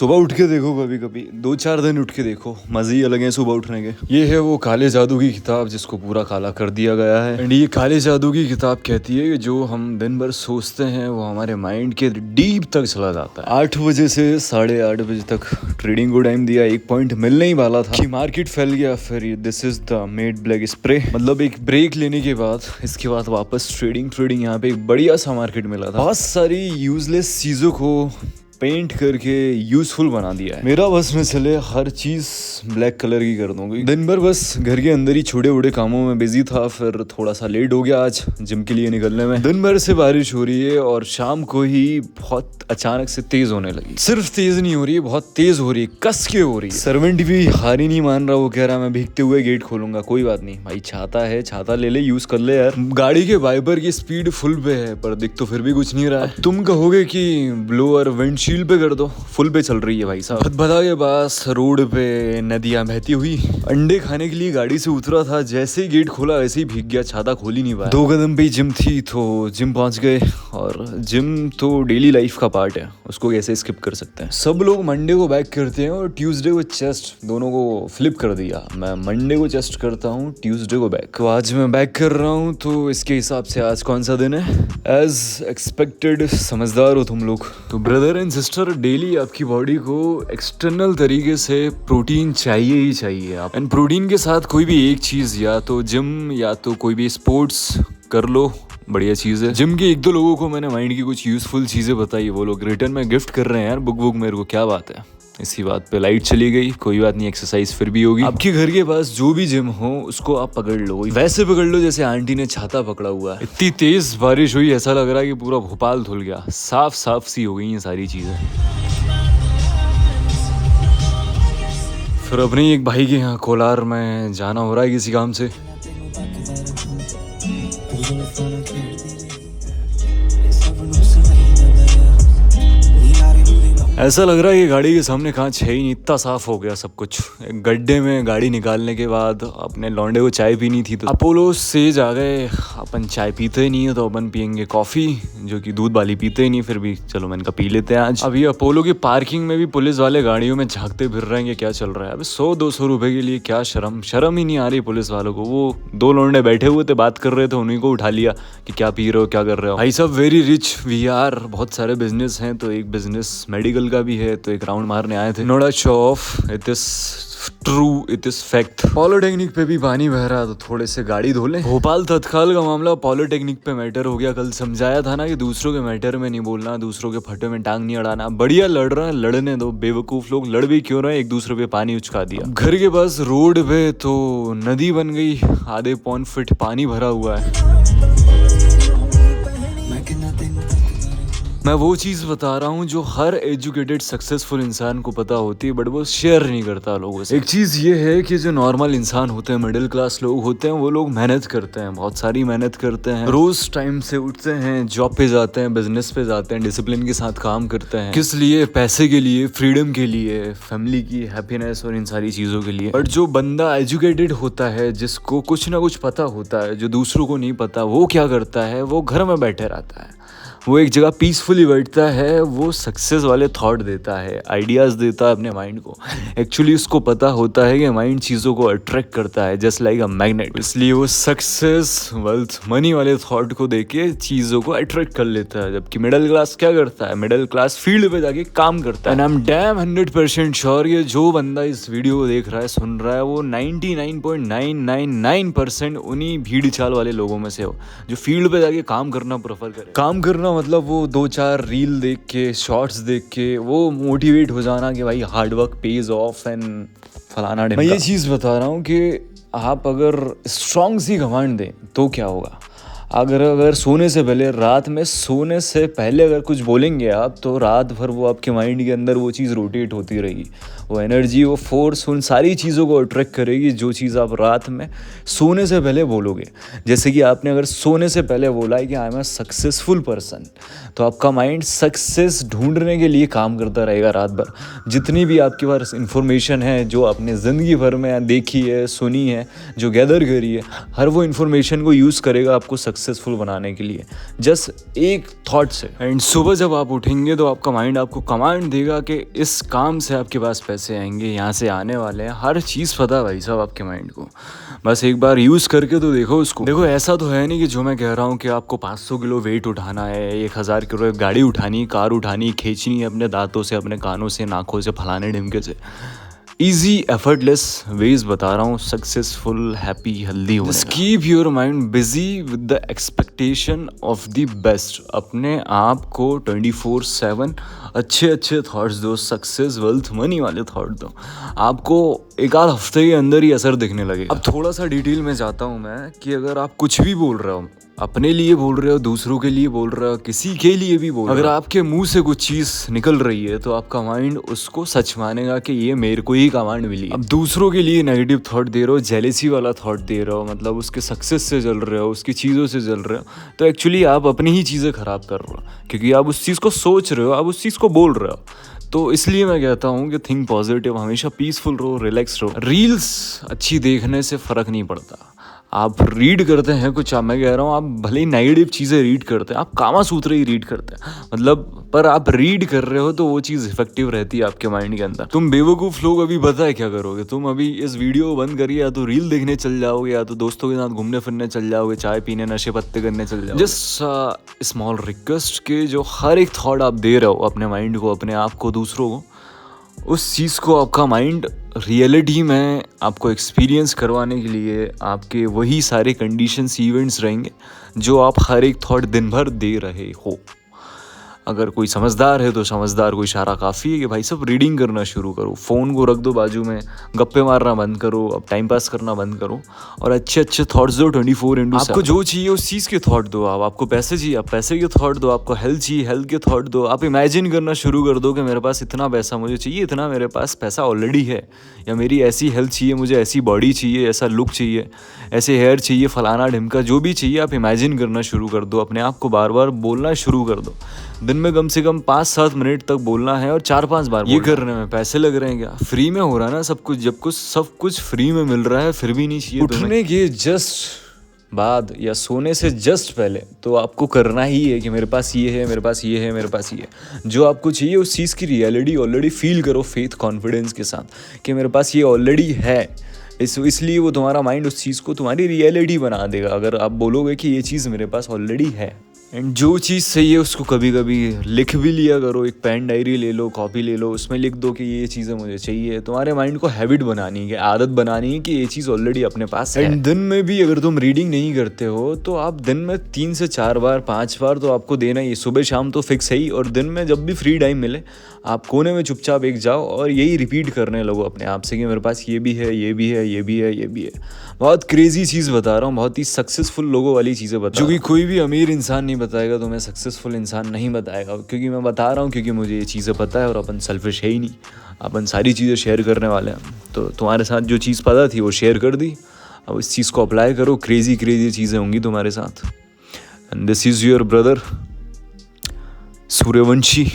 सुबह उठ के देखो, कभी कभी 2-4 दिन उठ के देखो, मजे ही अलग है सुबह उठने के। ये है वो काले जादू की किताब जिसको पूरा काला कर दिया गया है। एंड ये काले जादू की किताब कहती है कि जो हम दिन भर सोचते हैं वो हमारे माइंड के डीप तक चला जाता है। 8 बजे से 8:30 बजे तक ट्रेडिंग को टाइम दिया, एक पॉइंट मिलने ही वाला था कि मार्केट फैल गया। फिर this is the made black spray, मतलब एक ब्रेक लेने के बाद इसके बाद वापस ट्रेडिंग यहाँ पे एक बढ़िया सा मार्केट मिला था। बहुत सारी यूजलेस चीजों को पेंट करके यूजफुल बना दिया है। मेरा बस में चले हर चीज ब्लैक कलर की कर दूंगी। दिन भर बस घर के अंदर ही छोटे बड़े कामों में बिजी था, फिर थोड़ा सा लेट हो गया आज जिम के लिए निकलने में। दिन भर से बारिश हो रही है और शाम को ही बहुत अचानक से तेज होने लगी। सिर्फ तेज नहीं हो रही है, बहुत तेज हो रही है, कस के हो रही है। सर्वेंट भी हार ही नहीं मान रहा, वो कह रहा मैं भीगते हुए गेट खोलूंगा। कोई बात नहीं भाई, छाता है, छाता ले ले, यूज कर ले यार। गाड़ी के वाइपर की स्पीड फुल पे है पर दिख तो फिर भी कुछ नहीं रहा है। तुम कहोगे कि ब्लोअर विंडशील्ड पे कर दो, फुल पे चल रही है भाई साहब। भदभदा के पास रोड पे नदियां बहती हुई। अंडे खाने के लिए गाड़ी से उतरा था, जैसे ही गेट खोला वैसे ही भीग गया, छाता खोल ही नहीं पाया। 2 कदम पे ही जिम थी तो जिम पहुंच गए। और जिम तो डेली लाइफ का पार्ट है, उसको कैसे स्किप कर सकते हैं। सब लोग मंडे को बैक करते हैं और ट्यूसडे को चेस्ट, दोनों को फ्लिप कर दिया। मैं मंडे को चेस्ट करता हूँ, ट्यूसडे को बैक। तो आज मैं बैक कर रहा हूँ, तो इसके हिसाब से आज कौन सा दिन है। एज एक्सपेक्टेड, समझदार हो तुम लोग। तो ब्रदर एंड सिस्टर, डेली आपकी बॉडी को एक्सटर्नल तरीके से प्रोटीन चाहिए ही चाहिए। आप एंड प्रोटीन के साथ कोई भी एक चीज, या तो जिम या तो कोई भी स्पोर्ट्स कर लो, बढ़िया चीज है। जिम के 1-2 लोगों को मैंने माइंड की कुछ यूजफुल चीजें बताई, वो लोग रिटर्न में गिफ्ट कर रहे हैं यार बुक मेरे को। क्या बात है। इसी बात पे लाइट चली गई, कोई बात नहीं, एक्सरसाइज फिर भी होगी। आपके घर के पास जो भी जिम हो उसको आप पकड़ लो, वैसे पकड़ लो जैसे आंटी ने छाता पकड़ा हुआ है। इतनी तेज बारिश हुई, ऐसा लग रहा है कि पूरा भोपाल धुल गया। साफ साफ सी हो गई ये सारी चीजें। फिर अपने एक भाई के यहाँ कोलार में जाना हो रहा है किसी काम से। ऐसा लग रहा है कि गाड़ी के सामने कांच है ही नहीं, इतना साफ हो गया सब कुछ। एक गड्ढे में गाड़ी निकालने के बाद अपने लौंडे को चाय पीनी थी तो अपोलो सेज आ गए। अपन चाय पीते ही नहीं है तो अपन पियेंगे कॉफी, जो कि दूध वाली पीते ही नहीं, फिर भी चलो मैंने कहा पी लेते हैं आज। अभी अपोलो की पार्किंग में भी पुलिस वाले गाड़ियों में झांकते फिर रहे हैं कि क्या चल रहा है। अभी 100-200 रुपए के लिए क्या शर्म ही नहीं आ रही पुलिस वालों को। वो 2 लौंडे बैठे हुए थे, बात कर रहे थे, उन्हीं को उठा लिया कि क्या पी रहे हो, क्या कर रहे हो। भाई सब वेरी रिच वी आर, बहुत सारे बिजनेस हैं, तो एक बिजनेस मेडिकल का भी है, तो एक राउंड मारने आए थे। Note a show off, it is true, it is fact. Polytechnic पे भी पानी बह रहा तो थोड़े से गाड़ी धो ले। भोपाल तत्काल का मामला पॉलिटेक्निक पे मैटर हो गया। कल समझाया था ना कि दूसरों के मैटर में नहीं बोलना, दूसरों के फटे में टांग नहीं अड़ाना। बढ़िया लड़ रहे हैं, लड़ने दो, बेवकूफ लोग लड़ भी क्यों रहे, एक दूसरे पे पानी उचका दिया। घर के पास रोड पे तो नदी बन गई, आधे पौन फीट पानी भरा हुआ है। मैं वो चीज़ बता रहा हूँ जो हर एजुकेटेड सक्सेसफुल इंसान को पता होती है, बट वो शेयर नहीं करता लोगों से। एक चीज़ ये है कि जो नॉर्मल इंसान होते हैं, मिडिल क्लास लोग होते हैं, वो लोग मेहनत करते हैं, बहुत सारी मेहनत करते हैं। रोज टाइम से उठते हैं, जॉब पे जाते हैं, बिजनेस पे जाते हैं, डिसिप्लिन के साथ काम करते हैं। किस लिए? पैसे के लिए, फ्रीडम के लिए, फैमिली की हैप्पीनेस और इन सारी चीज़ों के लिए। बट जो बंदा एजुकेटेड होता है, जिसको कुछ ना कुछ पता होता है जो दूसरों को नहीं पता, वो क्या करता है? वो घर में बैठे रहता है, वो एक जगह पीसफुली बैठता है, वो सक्सेस वाले थॉट देता है, आइडियाज़ देता है अपने माइंड को। एक्चुअली उसको पता होता है कि माइंड चीज़ों को अट्रैक्ट करता है जस्ट लाइक अ मैग्नेट। इसलिए वो सक्सेस, वेल्थ, मनी वाले थॉट को देके चीज़ों को अट्रैक्ट कर लेता है। जबकि मिडिल क्लास क्या करता है? मिडिल क्लास फील्ड पे जाके काम करता है। And I am damn 100% sure ये जो बंदा इस वीडियो को देख रहा है, सुन रहा है, वो 99.999% उन्हीं भीड़ चाल वाले लोगों में से हो जो फील्ड पे जाके काम करना प्रेफर करे। काम करना मतलब वो 2-4 रील देख के, शॉर्ट्स देख के वो मोटिवेट हो जाना कि भाई hard work page of and फलाना। मैं ये चीज़ बता रहा हूँ कि आप अगर स्ट्रॉन्ग सी घमंड दें तो क्या होगा। अगर सोने से पहले, रात में सोने से पहले अगर कुछ बोलेंगे आप, तो रात भर वो आपके माइंड के अंदर वो चीज़ रोटेट होती रहेगी। वो एनर्जी, वो फोर्स उन सारी चीज़ों को अट्रैक्ट करेगी जो चीज़ आप रात में सोने से पहले बोलोगे। जैसे कि आपने अगर सोने से पहले बोला है कि I am a successful person, तो आपका माइंड सक्सेस ढूंढने के लिए काम करता रहेगा रात भर। जितनी भी आपके पास इंफॉर्मेशन है जो आपने ज़िंदगी भर में देखी है, सुनी है, जो गैदर करी है, हर वो इन्फॉर्मेशन को यूज़ करेगा आपको सक्सेस सक्सेसफुल बनाने के लिए, जस्ट एक थॉट से। एंड सुबह जब आप उठेंगे तो आपका माइंड आपको कमांड देगा कि इस काम से आपके पास पैसे आएंगे, यहाँ से आने वाले हैं। हर चीज़ पता है भाई साहब आपके माइंड को, बस एक बार यूज़ करके तो देखो उसको। देखो ऐसा तो है नहीं कि जो मैं कह रहा हूँ कि आपको 500 किलो वेट उठाना है, 1000 किलो गाड़ी उठानी है, कार उठानी है, खींचनी है अपने दांतों से, अपने कानों से, नाकों से, फलाने ढिमके से। ईजी एफर्टलेस वेज बता रहा हूँ सक्सेसफुल, हैप्पी, हेल्दी होने का। Keep your mind busy with the expectation of the best. अपने आप को 24/7 अच्छे अच्छे थॉट्स दो, सक्सेस, वेल्थ, मनी वाले थॉट दो। आपको एक आध हफ्ते के अंदर ही असर दिखने लगेगा। अब थोड़ा सा डिटेल में जाता हूँ मैं कि अगर आप कुछ भी बोल रहे हो, अपने लिए बोल रहे हो, दूसरों के लिए बोल रहे हो, किसी के लिए भी बोल रहे हो, अगर आपके मुंह से कुछ चीज़ निकल रही है तो आपका माइंड उसको सच मानेगा कि ये मेरे को ही कमांड मिली। अब दूसरों के लिए नेगेटिव थॉट दे रहे हो, जेलेसी वाला थॉट दे रहे हो, मतलब उसके सक्सेस से जल रहे हो, उसकी चीज़ों से जल रहे हो, तो एक्चुअली आप अपनी ही चीज़ें ख़राब कर रहे हो, क्योंकि आप उस चीज़ को सोच रहे हो, आप उस चीज़ को बोल रहे हो। तो इसलिए मैं कहता हूँ कि थिंक पॉजिटिव, हमेशा पीसफुल रहो, रिलैक्स रहो। रील्स अच्छी देखने से फ़र्क नहीं पड़ता। आप रीड करते हैं कुछ, मैं कह रहा हूँ आप भले ही नेगेटिव चीज़ें रीड करते हैं, आप कामा सूत्र ही रीड करते हैं, मतलब पर आप रीड कर रहे हो तो वो चीज़ इफेक्टिव रहती है आपके माइंड के अंदर। तुम बेवकूफ़ लोग अभी पता है क्या करोगे, तुम अभी इस वीडियो बंद करिए, या तो रील देखने चल जाओगे, या तो दोस्तों के साथ घूमने फिरने चल जाओगे, चाय पीने, नशे पत्ते करने चल जाओगे। जस्ट स्मॉल रिक्वेस्ट के जो हर एक थॉट आप दे रहे हो अपने माइंड को, अपने आप को, दूसरों को, उस चीज़ को आपका माइंड रियलिटी में आपको एक्सपीरियंस करवाने के लिए आपके वही सारे कंडीशंस, इवेंट्स रहेंगे जो आप हर एक थॉट दिन भर दे रहे हो। अगर कोई समझदार है तो समझदार को इशारा काफ़ी है कि भाई सब रीडिंग करना शुरू करो, फ़ोन को रख दो बाजू में, गप्पे मारना बंद करो, अब टाइम पास करना बंद करो और अच्छे अच्छे थॉट्स दो 24/7। आपको जो चाहिए उस चीज़ के थॉट दो। आपको पैसे चाहिए, आप पैसे के थॉट दो। आपको हेल्थ चाहिए, हेल्थ के थॉट दो। आप इमेजिन करना शुरू कर दो कि मेरे पास इतना पैसा मुझे चाहिए, इतना मेरे पास पैसा ऑलरेडी है, या मेरी ऐसी हेल्थ चाहिए, मुझे ऐसी बॉडी चाहिए, ऐसा लुक चाहिए, ऐसे हेयर चाहिए, फलाना ढिमका, जो भी चाहिए आप इमेजिन करना शुरू कर दो। अपने आप को बार बार बोलना शुरू कर दो। दिन में कम से कम 5-7 मिनट तक बोलना है और 4-5 बार। ये करने में पैसे लग रहे हैं क्या? फ्री में हो रहा है ना सब कुछ। जब कुछ सब कुछ फ्री में मिल रहा है फिर भी नहीं चाहिए। उठने के जस्ट बाद या सोने से जस्ट पहले तो आपको करना ही है कि मेरे पास ये है, मेरे पास ये है, मेरे पास ये है। जो आपको चाहिए उस चीज़ की रियलिटी ऑलरेडी फील करो, फेथ, कॉन्फिडेंस के साथ कि मेरे पास ये ऑलरेडी है। इसलिए वो तुम्हारा माइंड उस चीज़ को तुम्हारी रियलिटी बना देगा अगर आप बोलोगे कि ये चीज़ मेरे पास ऑलरेडी है। एंड जो चीज़ चाहिए उसको कभी कभी लिख भी लिया करो। एक पेन डायरी ले लो, कॉपी ले लो, उसमें लिख दो कि ये चीज़ें मुझे चाहिए। तुम्हारे माइंड को हैबिट बनानी है, आदत बनानी है कि ये चीज़ ऑलरेडी अपने पास है। एंड दिन में भी अगर तुम रीडिंग नहीं करते हो तो आप दिन में 3 से 4 बार, 5 बार तो आपको देना ही, सुबह शाम तो फिक्स है ही। और दिन में जब भी फ्री टाइम मिले आप कोने में चुपचाप एक जाओ और यही रिपीट करने लगो अपने आप से कि मेरे पास ये भी है, ये भी है, ये भी है, ये भी है। बहुत क्रेजी चीज़ बता रहा हूँ, बहुत ही सक्सेसफुल लोगों वाली चीज़ें बता रहा हूँ, जो कि कोई भी अमीर इंसान नहीं बताएगा, तो मैं सक्सेसफुल इंसान नहीं बताएगा। क्योंकि मैं बता रहा हूँ क्योंकि मुझे ये चीज़ें पता है और अपन सेल्फिश है ही नहीं, अपन सारी चीज़ें शेयर करने वाले हैं। तो तुम्हारे साथ जो चीज़ पता थी वो शेयर कर दी, अब इस चीज़ को अप्लाई करो। क्रेजी चीज़ें होंगी तुम्हारे साथ। And this is your brother Suryavanshi.